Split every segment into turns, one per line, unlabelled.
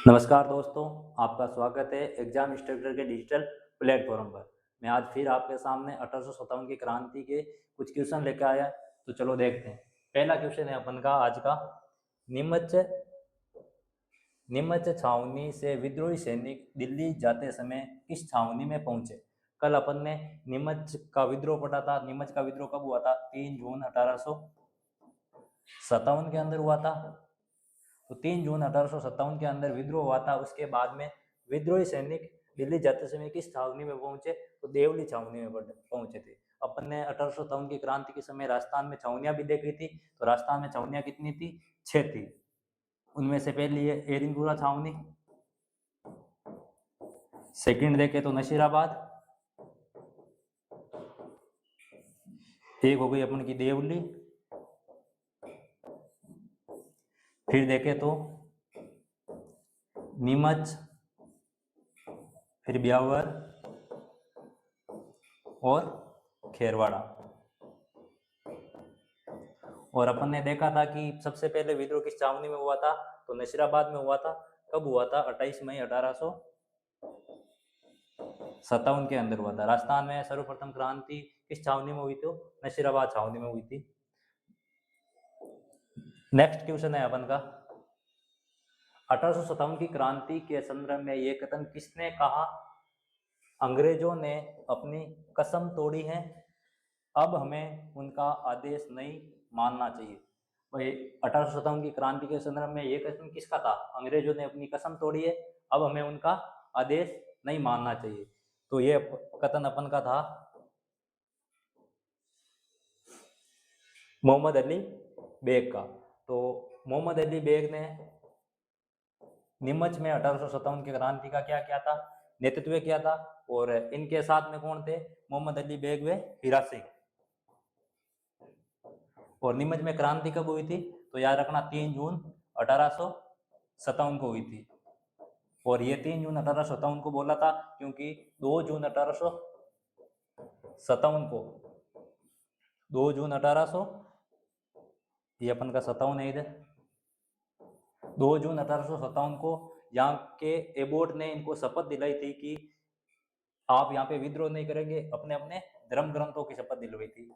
नमस्कार दोस्तों, आपका स्वागत है एग्जाम इंस्ट्रक्टर के डिजिटल प्लेटफॉर्म पर। मैं आज फिर आपके सामने 1857 की क्रांति के कुछ क्वेश्चन लेकर आया, तो चलो देखते हैं। पहला क्वेश्चन है अपन का आज का। नीमच नीमच छावनी से विद्रोही सैनिक दिल्ली जाते समय किस छावनी में पहुंचे? कल अपन ने नीमच का विद्रोह पढ़ा था। नीमच का विद्रोह कब हुआ था? 3 जून 1857 के अंदर हुआ था। तो 3 जून 1857 के अंदर विद्रोह हुआ था। उसके बाद में विद्रोही सैनिक दिल्ली जाते समय किस छावनी में पहुंचे? तो देवली छावनी में पहुंचे थे। अपन ने 1857 की क्रांति के समय राजस्थान में छावनियां भी देखी थी। तो राजस्थान में छावनियां कितनी थी? 6 थी। उनमें से पहली है एरिंगपुरा छावनी, सेकंड देखे तो नशीराबाद, एक हो गई अपन की देवली, फिर देखे तो नीमच, फिर ब्यावर और खेरवाड़ा। और अपन ने देखा था कि सबसे पहले विद्रोह किस छावनी में हुआ था? तो नशीराबाद में हुआ था। कब हुआ था? 28 मई 1857 के अंदर हुआ था। राजस्थान में सर्वप्रथम क्रांति किस छावनी में हुई थी? नशीराबाद छावनी में हुई थी। नेक्स्ट क्वेश्चन है अपन का। 1857 की क्रांति के संदर्भ में ये कथन किसने कहा? अंग्रेजों ने अपनी कसम तोड़ी है, अब हमें उनका आदेश नहीं मानना चाहिए। भाई 1857 की क्रांति के संदर्भ में ये कथन किसका था? अंग्रेजों ने अपनी कसम तोड़ी है, अब हमें उनका आदेश नहीं मानना चाहिए। तो ये कथन अपन का था मोहम्मद अली बेग का। तो मोहम्मद अली बेग ने नीमच में 1857 की क्रांति का क्या किया था? नेतृत्व किया था। और इनके साथ में कौन थे? मोहम्मद अली बेग व हीरा सिंह। और नीमच में क्रांति कब हुई थी? तो याद रखना 3 जून 1857 को हुई थी। और ये 3 जून 1857 को बोला था क्योंकि 2 जून 1857 को 2 जून 1800 ये अपन का 57 है इधर। 2 जून 1857 को यहाँ के एबोट ने इनको शपथ दिलाई थी कि आप यहाँ पे विद्रोह नहीं करेंगे। अपने अपने धर्म ग्रंथों की शपथ दिलवाई थी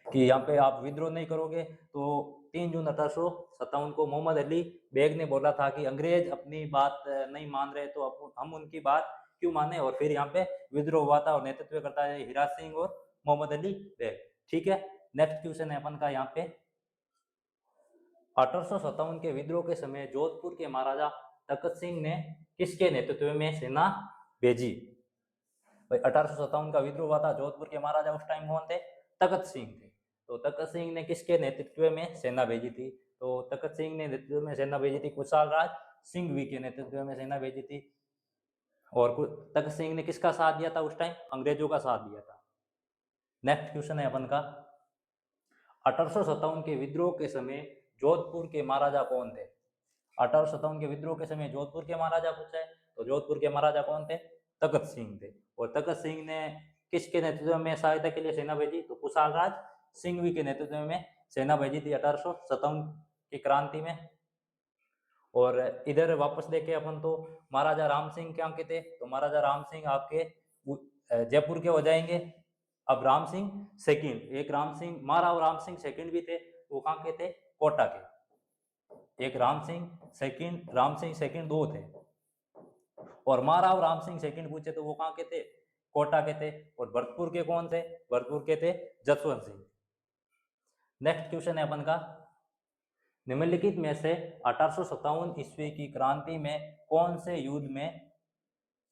कि यहाँ पे आप विद्रोह नहीं करोगे। तो 3 जून 1857 को मोहम्मद अली बेग ने बोला था कि अंग्रेज अपनी बात नहीं मान रहे तो हम उनकी बात क्यों माने। और फिर यहाँ पे विद्रोह हुआ था और नेतृत्व करता है हीरा सिंह और मोहम्मद अली बेग। ठीक है, नेक्स्ट क्वेश्चन है अपन का यहाँ पे। 1857 के विद्रोह के समय जोधपुर के महाराजा तखत सिंह ने किसके नेतृत्व में सेना भेजी? भाई 1857 का विद्रोह हुआ था। जोधपुर के महाराजा उस टाइम कौन थे? तखत सिंह थे। तो तखत सिंह ने किसके नेतृत्व में सेना भेजी थी? तो तखत सिंह ने नेतृत्व में सेना भेजी थी कुशाल राज सिंघवी के नेतृत्व में सेना भेजी थी। और तखत सिंह ने किसका साथ दिया था उस टाइम? अंग्रेजों का साथ दिया था। नेक्स्ट क्वेश्चन है अपन का। 1857 के विद्रोह के समय जोधपुर के महाराजा कौन थे? 1857 के विद्रोह के समय जोधपुर के महाराजा पूछा है। तो जोधपुर के महाराजा कौन थे? तखत सिंह थे। और तखत सिंह ने किसके नेतृत्व में सहायता के लिए सेना भेजी? तो कुशाल राज सिंघवी के नेतृत्व में सेना भेजी थी 1857 की क्रांति में। और इधर वापस देखे अपन तो महाराजा राम सिंह क्या के थे? तो महाराजा राम सिंह आपके जयपुर के हो जाएंगे। अब राम सिंह सेकंड, एक राम सिंह महाराव राम सिंह सेकंड भी थे, वो कहाँ के थे? कोटा के। एक राम सिंह सेकंड दो थे। और महाराव राम सिंह सेकंड पूछे तो वो कहाँ के थे? कोटा के थे। और भरतपुर के कौन थे? भरतपुर के थे जसवंत सिंह। नेक्स्ट क्वेश्चन है अपन का। निम्नलिखित में से 1857 ईस्वी की क्रांति में कौन से युद्ध में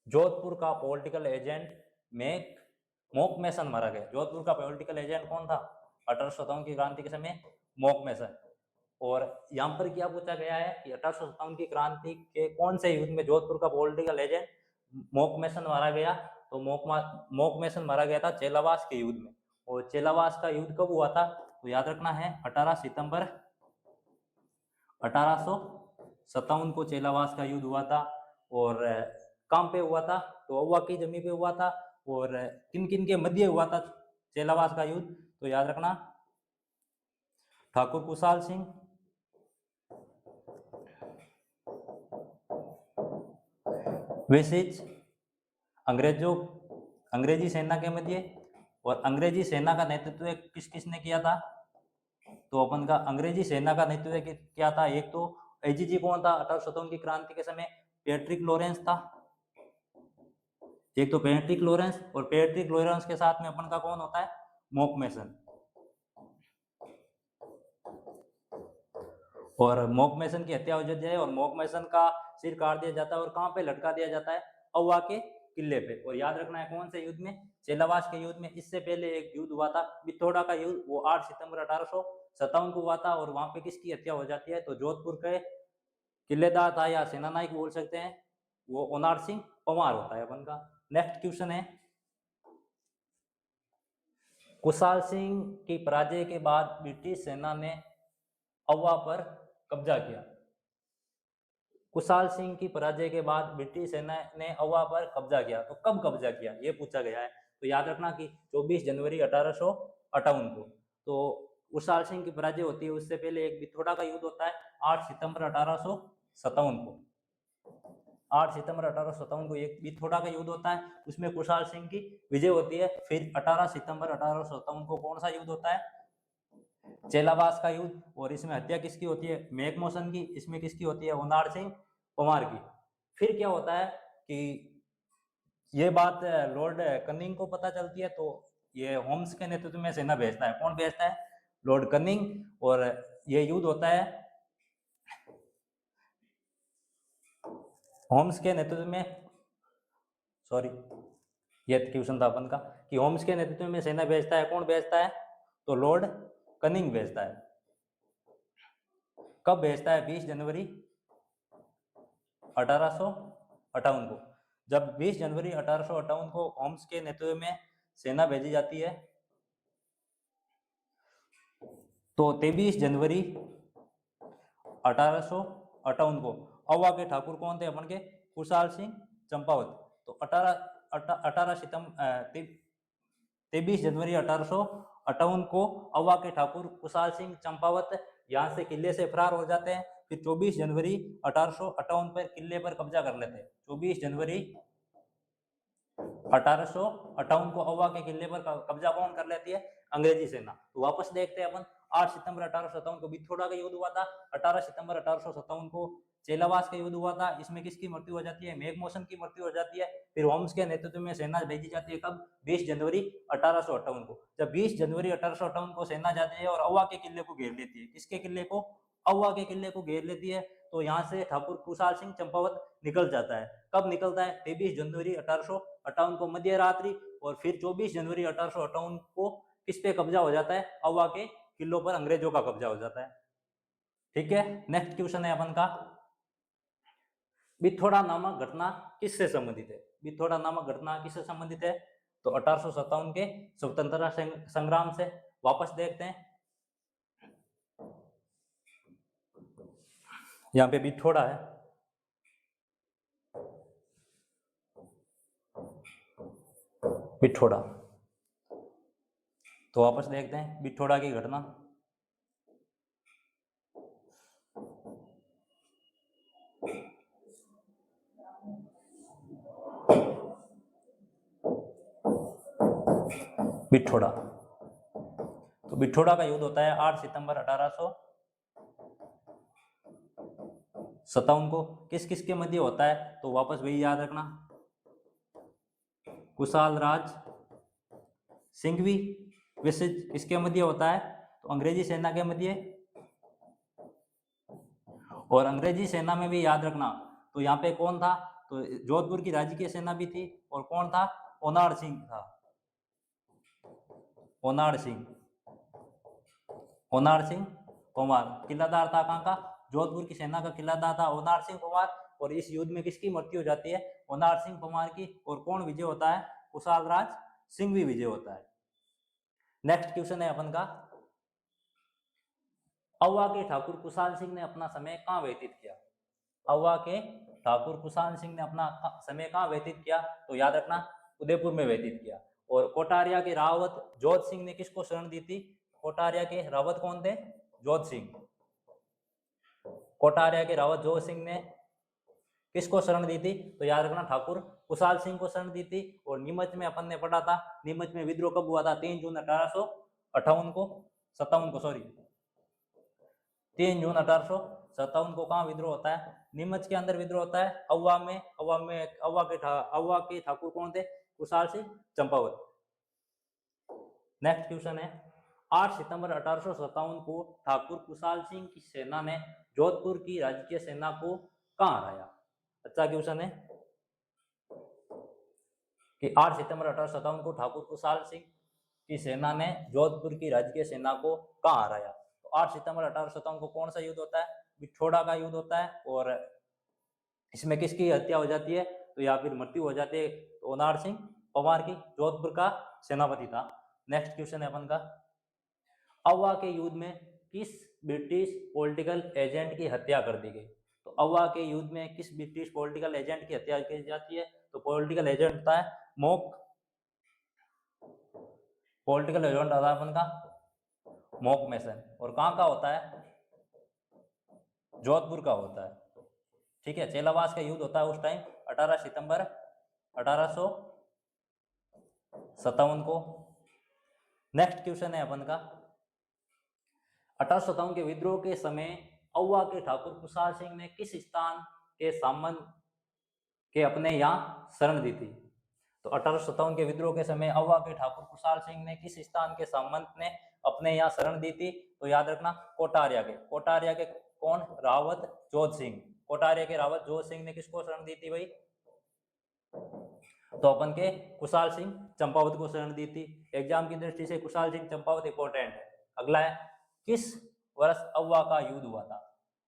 जोधपुर का पॉलिटिकल एजेंट मोक मैसन मारा गया? जोधपुर का पॉलिटिकल एजेंट कौन था 1857 की क्रांति के समय? मोक मैसन। और यहाँ पर क्या पूछा गया है कि 1857 की क्रांति के कौन से युद्ध में जोधपुर का पॉलिटिकल एजेंट मोक मैसन मारा गया? तो मोक मैसन मारा गया था चेलावास के युद्ध में। और चेलावास का युद्ध कब हुआ था? तो याद रखना है 18 सितंबर 1857 को चेलावास का युद्ध हुआ था। और कहाँ पे हुआ था? तो अव्वा की जमीन पे हुआ था। और किन किन के मध्य हुआ था चेलावास का युद्ध? तो याद रखना ठाकुर कुशाल सिंह, विसिज अंग्रेजी सेना के मध्य। और अंग्रेजी सेना का नेतृत्व किस किसने किया था? तो अपन का अंग्रेजी सेना का नेतृत्व क्या था? एक तो एजीजी कौन था 1857 की क्रांति के समय? पैट्रिक लॉरेंस था। एक तो पैट्रिक लॉरेंस, और पैट्रिक लॉरेंस के साथ में अपन का कौन होता है? मॉकमेसन। और मॉकमेसन की हत्या हो जाती है और मॉकमेसन का सिर काट दिया जाता है। और कहाँ पे लटका दिया जाता है? अव्वा के किले पे। और याद रखना है कौन से युद्ध में? चेलावास के युद्ध में। इससे पहले एक युद्ध हुआ था बिथोड़ा का युद्ध, वो 8 सितंबर 1857 को हुआ था। और वहां पे किसकी हत्या हो जाती है? तो जोधपुर के किलेदार था या सेनानायक बोल सकते हैं, वो ओनार सिंह पंवार होता है अपन का। नेक्स्ट क्वेश्चन है, कुशाल सिंह की पराजय के बाद ब्रिटिश सेना ने अव्वा पर कब्जा किया। कुशाल सिंह की पराजय के बाद ब्रिटिश सेना ने अव्वा पर कब्जा किया। तो कब कब्जा किया ये पूछा गया है। तो याद रखना कि 24 जनवरी 1858 को। तो कुशाल सिंह की पराजय होती है, उससे पहले एक बिथोड़ा का युद्ध होता है 8 सितंबर 1857 को। 8 सितंबर 1857 को एक बिथोड़ा का युद्ध होता है, उसमें कुशाल सिंह की विजय होती है। फिर 18 सितंबर 1857 को कौन सा युद्ध होता है? चेलावास का युद्ध। और इसमें हत्या किसकी होती है? मैकमोहन की। इसमें किसकी होती है? ओनार सिंह पंवार की। फिर क्या होता है कि ये बात लॉर्ड कनिंग को पता चलती है, तो ये होम्स के नेतृत्व में सेना भेजता है। कौन भेजता है? Lord cunning. और ये युद्ध होता है होम्स के नेतृत्व में। सॉरी, ये क्वेश्चन था अपन का कि होम्स के नेतृत्व में सेना भेजता है। कौन भेजता है? तो लॉर्ड कनिंग भेजता है। कब भेजता है? 20 जनवरी 1858 को। जब 20 जनवरी 1858 को होम्स के नेतृत्व में सेना भेजी जाती है, तो 23 जनवरी 1858 को अव्वा के ठाकुर कौन थे अपन के? कुशाल सिंह चंपावत। तो 23 जनवरी 1858 को अव्वा के ठाकुर कुशाल सिंह चंपावत यहाँ से किले से फरार हो जाते हैं। फिर 24 जनवरी 1858 पर किले पर कब्जा कर लेते हैं। 24 जनवरी 1858 को अव्वा के किले पर कब्जा कौन कर लेती है? अंग्रेजी सेना। तो वापस देखते हैं अपन 8 सितंबर 1857 को बिथोड़ा का युद्ध हुआ था। 18 सितंबर 1857 को चेलावास का युद्ध हुआ था। इसमें किसकी मृत्यु हो जाती है? मैकमोहन की मृत्यु हो जाती है। फिर होम्स के नेतृत्व में सेना भेजी जाती है। कब? 20 जनवरी 1858 को। जब 20 जनवरी 1858 को सेना जाती है और अव्वा के किले को घेर लेती है। किसके किले को? अव्वा के किले को घेर लेती है। तो यहाँ से ठाकुर कुशाल सिंह चंपावत निकल जाता है। कब निकलता है? 23 जनवरी 1858 को मध्य रात्रि। और फिर 24 जनवरी 1858 को किस पे कब्जा हो जाता है? अव्वा के किलों पर अंग्रेजों का कब्जा हो जाता है। ठीक है, नेक्स्ट क्वेश्चन है अपन का, बिथोड़ा नामक घटना किससे संबंधित है? बिथोड़ा नामक घटना किससे संबंधित है? तो 1857 के स्वतंत्रता संग्राम से। वापस देखते हैं, यहाँ पे बिथोड़ा है। बिथोड़ा, तो वापस देखते हैं बिथोड़ा की घटना। बिथोड़ा, तो बिथोड़ा का युद्ध होता है 8 सितंबर 1857 को। किस किस के मध्य होता है? तो वापस वही याद रखना, कुशाल राज सिंघवी विसिज किसके मध्य होता है? तो अंग्रेजी सेना के मध्य। और अंग्रेजी सेना में भी याद रखना, तो यहाँ पे कौन था? तो जोधपुर की राजकीय सेना भी थी। और कौन था? ओनार सिंह था। ओनार सिंह पंवार किलादार था। कहाँ का? जोधपुर की सेना का किलादार था ओनार सिंह पंवार। और इस युद्ध में किसकी मृत्यु हो जाती है? ओनार सिंह पंवार की। और कौन विजय होता है? कुशाल राज सिंह भी विजय होता है। नेक्स्ट क्वेश्चन है अपन का, अव्वा के ठाकुर कुशाल सिंह ने अपना समय कहाँ व्यतीत किया? अव्वा के ठाकुर कुशाल सिंह ने अपना समय कहाँ व्यतीत किया? तो याद रखना, उदयपुर में व्यतीत किया। और कोटारिया के रावत जोध सिंह ने किसको शरण दी थी? कोटारिया के रावत कौन थे? जोध सिंह। कोटारिया के रावत जोध सिंह ने किसको शरण दी थी? तो याद रखना ठाकुर कुशाल सिंह को शरण दी थी। और नीमच में अपन ने पढ़ा था, नीमच में विद्रोह कब हुआ था? 3 जून 1858 को, 57 को, सॉरी 3 जून 1857 को कहाँ विद्रोह होता है? नीमच के अंदर विद्रोह होता है, अव्वा में। अव्वा के ठाकुर कौन थे? कुशाल सिंह चंपावत। नेक्स्ट क्वेश्चन है, 8 सितंबर 1857 को ठाकुर कुशाल सिंह की सेना ने जोधपुर की राजकीय सेना को कहाँ हराया? अच्छा क्वेश्चन है कि 8 सितंबर 1857 को ठाकुर कुशाल सिंह की सेना ने जोधपुर की राजकीय सेना को कहाँ हराया? तो 8 सितंबर 1857 को कौन सा युद्ध होता है? बिछोड़ा का युद्ध होता है। और इसमें किसकी हत्या हो जाती है? तो या फिर मृत्यु हो जाती है ओनार सिंह पवार की, जोधपुर का सेनापति था। नेक्स्ट क्वेश्चन है अपन का, अव्वा के युद्ध में किस ब्रिटिश पॉलिटिकल एजेंट की हत्या कर दी गई? तो अव्वा के युद्ध में किस ब्रिटिश पॉलिटिकल एजेंट की हत्या की जाती है? तो पॉलिटिकल एजेंट होता है पॉलिटिकल एजेंट होता है अपन का मोक मैसन। और कहाँ का होता है? जोधपुर का होता है। ठीक है, चेलावास का युद्ध होता है उस टाइम 18 सितंबर 1857 को। नेक्स्ट क्वेश्चन है अपन का, 1857 के विद्रोह के समय अव्वा के ठाकुर कुशाल सिंह ने किस स्थान के सामंत के अपने यहाँ शरण दी थी? तो 1857 के विद्रोह के समय अव्वा के ठाकुर कुशाल सिंह ने किस स्थान के सामंत ने अपने यहाँ शरण दी थी? तो याद रखना कोटारिया के। कोटारिया के कौन? रावत जोध सिंह। कोटारिया के रावत जोध सिंह ने किसको शरण दी थी भाई? तो अपन के कुशाल सिंह चंपावत को शरण दी थी। एग्जाम की दृष्टि से कुशाल सिंह चंपावत इंपॉर्टेंट है। अगला है, किस वर्ष अव्वा का युद्ध हुआ था?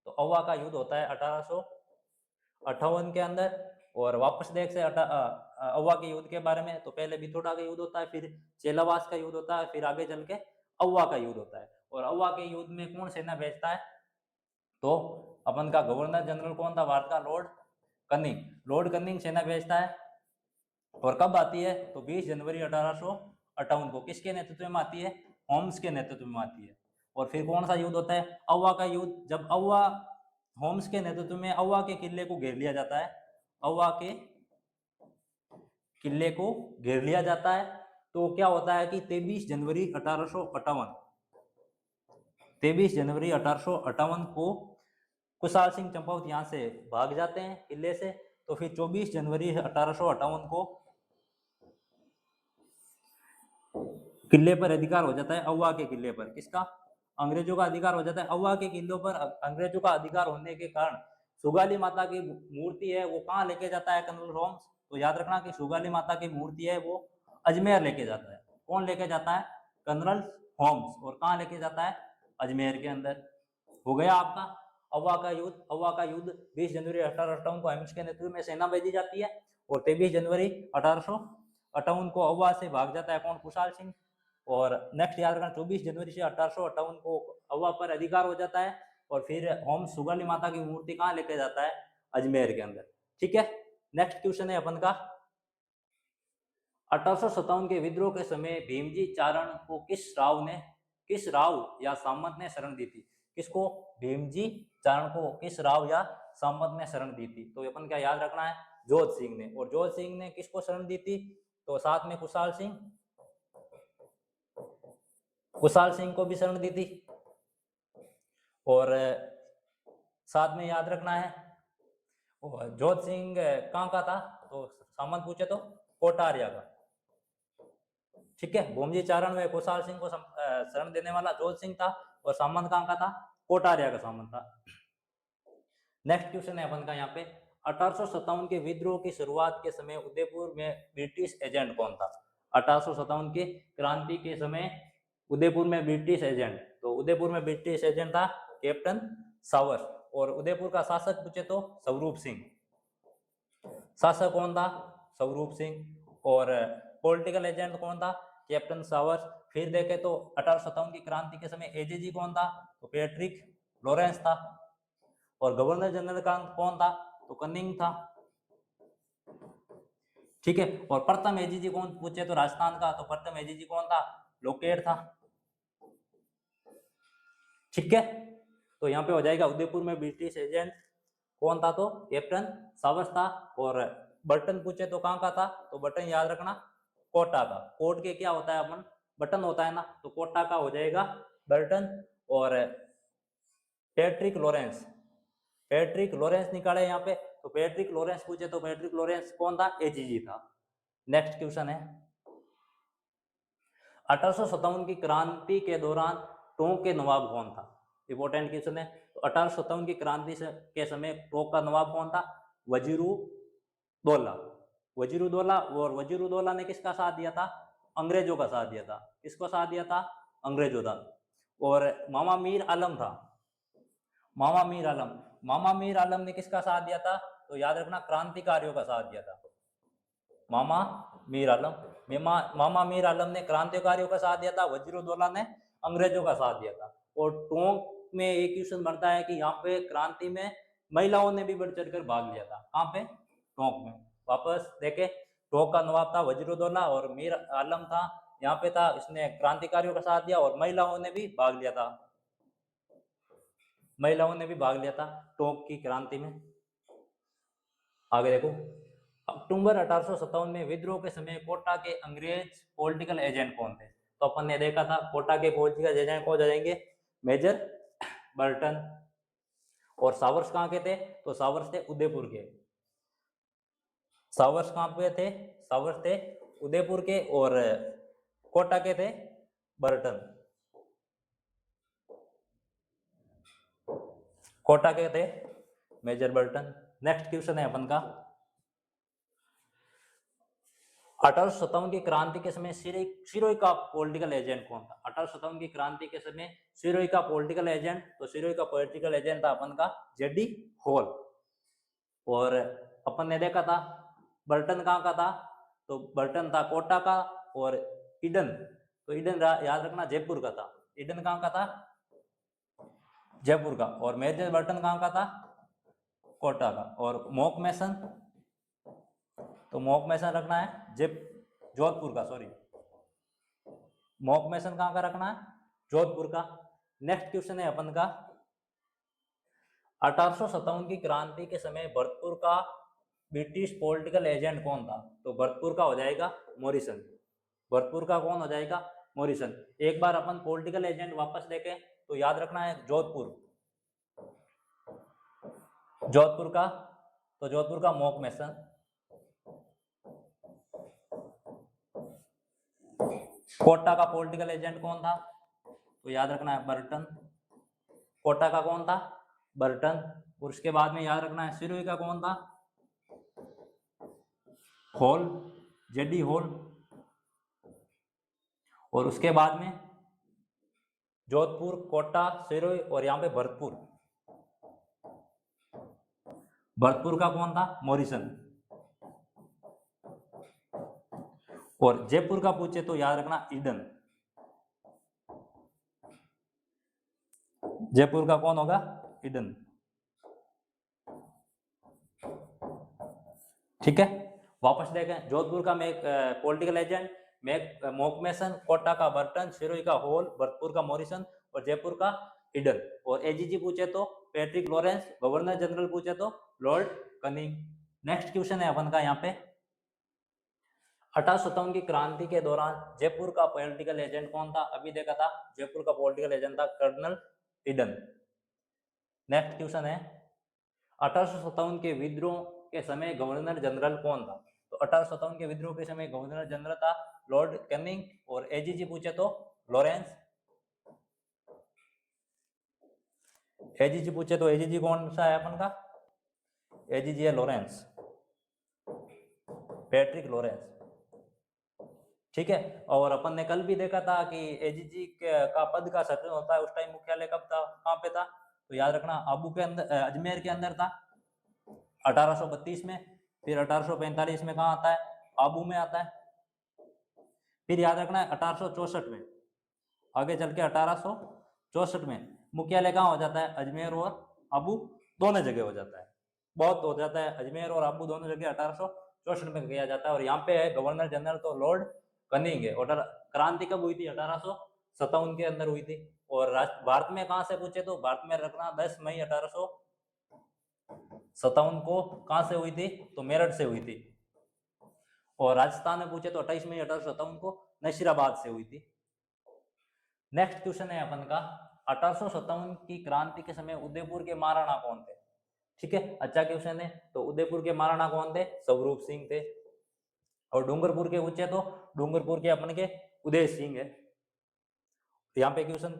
तो अव्वा का युद्ध होता है 1858 के अंदर। और वापस देख से अव्वा के युद्ध के बारे में, तो पहले बिथोड़ा का युद्ध होता है, फिर चेलावास का युद्ध होता है, फिर आगे चल के अव्वा का युद्ध होता है। और अव्वा के युद्ध में कौन सेना भेजता है? तो अपन का गवर्नर जनरल कौन था भारत का? Lord cunning. लॉर्ड कनिंग सेना भेजता है। और कब आती है? तो 20 जनवरी 1858 को। किसके नेतृत्व में आती है? होम्स के नेतृत्व में आती है। और फिर कौन सा युद्ध होता है? अव्वा का युद्ध। जब अव्वा होम्स के नेतृत्व में अव्वा के किले को घेर लिया जाता है, अव्वा के किले को घेर लिया जाता है, तो क्या होता है कि 23 जनवरी 1858 को कुशाल सिंह चंपावत यहाँ से भाग जाते हैं किले से। तो फिर 24 जनवरी 1858 को किले पर अधिकार हो जाता है, अव्वा के किले पर। किसका? अंग्रेजों का अधिकार हो जाता है अव्वा के किलों पर। अंग्रेजों का अधिकार होने के कारण सुगाली माता की मूर्ति है वो कहाँ लेके जाता है कर्नल होम्स? तो याद रखना कि सुगाली माता की मूर्ति है वो अजमेर लेके जाता है। कौन लेके जाता है? Colonel Holmes. और कहाँ लेके जाता है? अजमेर के अंदर। हो गया आपका अव्वा का युद्ध। अव्वा का युद्ध 20 जनवरी 1858 को हेमिल्टन के नेतृत्व में सेना भेजी जाती है। और 23 जनवरी 1858 को अव्वा से भाग जाता है कौन? कुशाल सिंह। और नेक्स्ट याद रखना 24 जनवरी से 1858 को अव्वा पर अधिकार हो जाता है। और फिर होम्स सुगाली माता की मूर्ति कहाँ लेके जाता है? अजमेर के अंदर। ठीक है, नेक्स्ट क्वेश्चन है अपन का, 1857 के विद्रोह के समय भीमजी चारण को किस राव या सामंत ने शरण दी थी? किसको? भीमजी चारण को किस राव या सामंत ने शरण दी थी? तो अपन क्या याद रखना है? जोध सिंह ने। और जोध सिंह ने किसको शरण दी थी? तो साथ में कुशाल सिंह को भी शरण दी थी। और साथ में याद रखना है जोध सिंह कहाँ का था? तो सामंत पूछे तो कोटारिया का। ठीक है, भीमजी चारण में कुशाल सिंह को शरण देने वाला जोध सिंह था। और सामंत कहाँ का था? कोटारिया का सामंत था। नेक्स्ट क्वेश्चन है अपन का यहाँ पे, 1857 के विद्रोह की शुरुआत के समय उदयपुर में ब्रिटिश एजेंट कौन था? 1857 के क्रांति के समय उदयपुर में ब्रिटिश एजेंट, तो उदयपुर में ब्रिटिश एजेंट था कैप्टन सावर। और उदयपुर का शासक पूछे तो स्वरूप सिंह। शासक कौन था? स्वरूप सिंह। और पॉलिटिकल एजेंट कौन था? कैप्टन सावर। फिर देखे तो 1857 की क्रांति के समय एजीजी कौन था? तो पैट्रिक लॉरेंस था। और गवर्नर जनरल का कौन था? तो कनिंग था। ठीक है, और प्रथम एजीजी कौन पूछे तो राजस्थान का, तो प्रथम एजीजी कौन था? लोकेट था। ठीक है, तो यहाँ पे हो जाएगा उदयपुर में ब्रिटिश एजेंट कौन था? तो कैप्टन सावर्स था। और बर्टन पूछे तो कहाँ का था? तो बटन याद रखना कोटा का। कोट के क्या होता है? अपन बटन होता है ना, तो कोटा का हो जाएगा बर्टन। और पैट्रिक लॉरेंस, पैट्रिक लॉरेंस निकाले यहाँ पे, तो पैट्रिक लॉरेंस पूछे तो पैट्रिक लॉरेंस कौन था? एजीजी था। नेक्स्ट क्वेश्चन है 1857 की क्रांति के दौरान टोंक के नवाब कौन था? इंपॉर्टेंट क्वेश्चन है। तो 1857 की क्रांति के समय टोंक का नवाब कौन था? वजीरुद्दौला। वजीरुद्दौला। और वजीरुद्दौला ने किसका साथ दिया था? अंग्रेजों का साथ दिया था। किसको साथ दिया था? अंग्रेजों का। और मामा मीर आलम था, मामा मीर आलम। मामा मीर आलम ने किसका साथ दिया था? तो याद रखना क्रांतिकारियों का साथ दिया था। मामा मीर आलम, मामा मीर आलम ने क्रांतिकारियों का साथ दिया था, वजीरुद्दौला ने अंग्रेजों का साथ दिया था। और टोंक में एक क्वेश्चन बनता है कि यहाँ पे क्रांति में महिलाओं ने भी बढ़ चढ़कर भाग लिया था। कहाँ पे? टोंक में। वापस देखे, टोंक का नवाब था वजीरुद्दौला और मीर आलम था यहाँ पे था, इसने क्रांतिकारियों का साथ दिया और महिलाओं ने भी भाग लिया था, महिलाओं ने भी भाग लिया था टोंक की क्रांति में। आगे देखो, अक्टूबर 1857 में विद्रोह के समय कोटा के अंग्रेज पॉलिटिकल एजेंट कौन थे? तो अपन ने देखा था कोटा के पॉलिटिकल एजेंट कौन जाएंगे? Major Burton. और सावर्स कहाँ के थे? तो सावर्स थे उदयपुर के। सावर्स कहाँ पे थे? सावर्स थे उदयपुर के। और कोटा के थे बर्टन, कोटा के थे मेजर बर्टन। नेक्स्ट क्वेश्चन है अपन का 1857 की क्रांति के समय सिरोही का पॉलिटिकल एजेंट कौन था? 1857 की क्रांति के समय सिरोही का पॉलिटिकल एजेंट, तो सिरोही का पॉलिटिकल एजेंट था अपन का जेडी हॉल। और अपन ने देखा था बर्टन कहाँ का था? तो बर्टन था कोटा का। और ईडन, तो ईडन याद रखना जयपुर का था। ईडन कहाँ का था? जयपुर का। और मेजर बर्टन कहाँ का था? कोटा का। और मॉक मैसन, तो मॉक मैसन रखना है जोधपुर का, सॉरी, मॉक मैसन कहाँ का रखना है? जोधपुर का। नेक्स्ट क्वेश्चन है अपन का 1857 की क्रांति के समय भरतपुर का ब्रिटिश पॉलिटिकल एजेंट कौन था? तो भरतपुर का हो जाएगा मॉरिसन। भरतपुर का कौन हो जाएगा? मॉरिसन। एक बार अपन पॉलिटिकल एजेंट वापस देखें तो याद रखना है जोधपुर, जोधपुर का। तो जोधपुर का मॉक मैसन। कोटा का पॉलिटिकल एजेंट कौन था? तो याद रखना है बर्टन। कोटा का कौन था? बर्टन। और उसके बाद में याद रखना है सिरोही का कौन था? Hall, JD hall. और उसके बाद में जोधपुर, कोटा, सिरोही और यहाँ पे भरतपुर, भरतपुर का कौन था? मॉरिसन। और जयपुर का पूछे तो याद रखना ईडन। जयपुर का कौन होगा? ईडन। ठीक है, वापस देखें, जोधपुर का मैं पॉलिटिकल एजेंट मॉक मैसन, कोटा का बर्टन, सिरोही का हॉल, भरतपुर का मॉरिसन और जयपुर का ईडन। और एजीजी पूछे तो पैट्रिक लॉरेंस, गवर्नर जनरल पूछे तो लॉर्ड कनिंग। नेक्स्ट क्वेश्चन है अपन का यहाँ पे 1857 की क्रांति के दौरान जयपुर का पॉलिटिकल एजेंट कौन था? अभी देखा था जयपुर का पॉलिटिकल एजेंट था कर्नल ईडन। नेक्स्ट क्वेश्चन है 1857 के विद्रोह के समय गवर्नर जनरल कौन था? तो 1857 के विद्रोह के समय गवर्नर जनरल था लॉर्ड कैनिंग। और एजीजी पूछे तो लॉरेंस। एजीजी पूछे तो एजीजी कौन सा है अपन का? एजीजी है लॉरेंस, पैट्रिक लॉरेंस। ठीक है, और अपन ने कल भी देखा था कि एजीजी का पद का सचन होता है, उस टाइम मुख्यालय कब था, कहाँ पे था? तो याद रखना आबू के अंदर, अजमेर के अंदर था 1832 में। फिर 1845 में कहाँ आता है? आबू में आता है। फिर याद रखना है 1864 में, आगे चल के 1864 में मुख्यालय कहाँ हो जाता है? अजमेर और आबू दोनों जगह हो जाता है। बहुत हो जाता है अजमेर और आबू दोनों जगह 1864 में किया जाता है। और यहाँ पे है गवर्नर जनरल तो लॉर्ड कनिंग है। और क्रांति कब हुई थी? 1857 के अंदर हुई थी। और भारत में कहाँ से पूछे तो भारत में रखना 10 मई 1800 57 को कहां से हुई थी? तो मेरठ से हुई थी। और राजस्थान में पूछे तो 28 मई 1857 को नशीराबाद से हुई थी। नेक्स्ट क्वेश्चन है अपन का, 1857 की क्रांति के समय उदयपुर के महाराणा कौन थे? ठीक है, अच्छा क्वेश्चन है। तो उदयपुर के महाराणा कौन थे? स्वरूप सिंह थे। और डूंगरपुर के पूछे तो डूंगरपुर के अपन के उदय सिंह है। यहाँ पे क्वेश्चन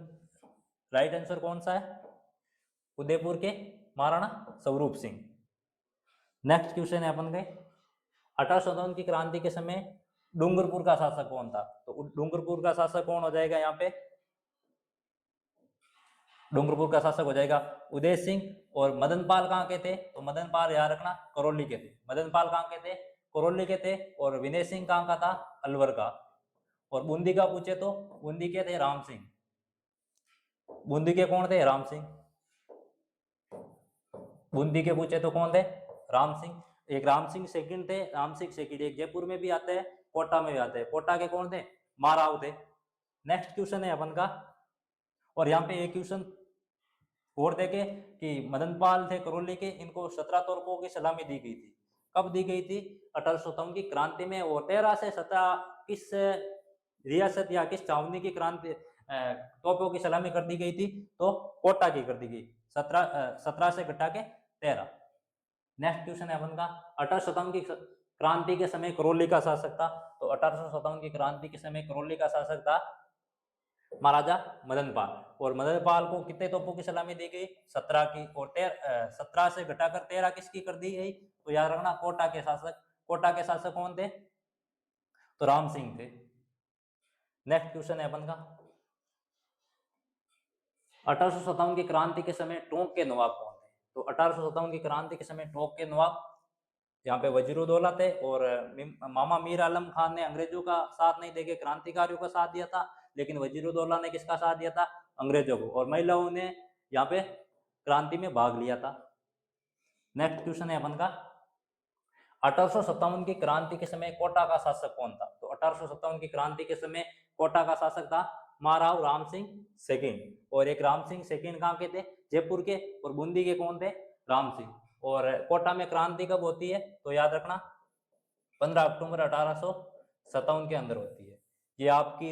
राइट आंसर कौन सा है? उदयपुर के महाराणा स्वरूप सिंह। नेक्स्ट क्वेश्चन है अपन के, 1857 की क्रांति के समय डूंगरपुर का शासक कौन था? तो डूंगरपुर का शासक कौन हो जाएगा यहाँ पे? डूंगरपुर का शासक हो जाएगा उदय सिंह। और मदनपाल कहाँ के थे? तो मदनपाल याद रखना करौली के थे। मदनपाल कहाँ के थे? करौली के थे। और विनय सिंह कहाँ का था? अलवर का। और बूंदी का पूछे तो बूंदी के थे राम सिंह। बूंदी के कौन थे? राम सिंह। बूंदी के पूछे तो कौन थे? राम सिंह। एक राम सिंह सेकंड थे, राम सिंह सेकंड, एक जयपुर में भी आते हैं, कोटा में भी आते हैं। कोटा के कौन थे? महाराव थे। नेक्स्ट क्वेश्चन है अपन का, और यहाँ पे एक क्वेश्चन और देखे कि मदनपाल थे करौली के, इनको 17 तोपों की सलामी दी गई थी। कब दी गई थी? 1857 की क्रांति में। और 13 से 17 किस रियासत या किस छावनी की क्रांति तोपों की सलामी कर दी गई थी? तो कोटा की कर दी गई। 17 से घटा के 13। नेक्स्ट क्वेश्चन है अपन का, 1857 की क्रांति के समय करौली का शासक था। तो 1857 की क्रांति के समय करौली का शासक था महाराजा मदनपाल। और मदनपाल को कितने तोपों की सलामी दी गई? 17 की। और 17 से घटाकर 13 किसकी कर दी गई? तो याद रखना कोटा के शासक। कोटा के शासक कौन थे? तो राम सिंह थे। नेक्स्ट क्वेश्चन है अपन का, 1857 की क्रांति के समय टोंक के नवाब कौन थे? तो 1857 की क्रांति के समय टोंक के नवाब यहाँ पे वजीरुद्दौला थे। और मामा मीर आलम खान ने अंग्रेजों का साथ नहीं देके क्रांतिकारियों का साथ दिया था, लेकिन वजीरुद्दौला ने किसका साथ दिया था? अंग्रेजों को। और महिलाओं ने यहाँ पे क्रांति में भाग लिया था। नेक्स्ट क्वेश्चन है अपन का, 1857 की क्रांति के समय कोटा का शासक कौन था? तो 1857 की क्रांति के समय कोटा का शासक था महाराव राम सिंह सेकंड। और एक राम सिंह सेकंड कहाँ के थे? जयपुर के। और बूंदी के कौन थे? राम सिंह। और कोटा में क्रांति कब होती है? तो याद रखना 15 अक्टूबर 1857 के अंदर होती है। ये आपकी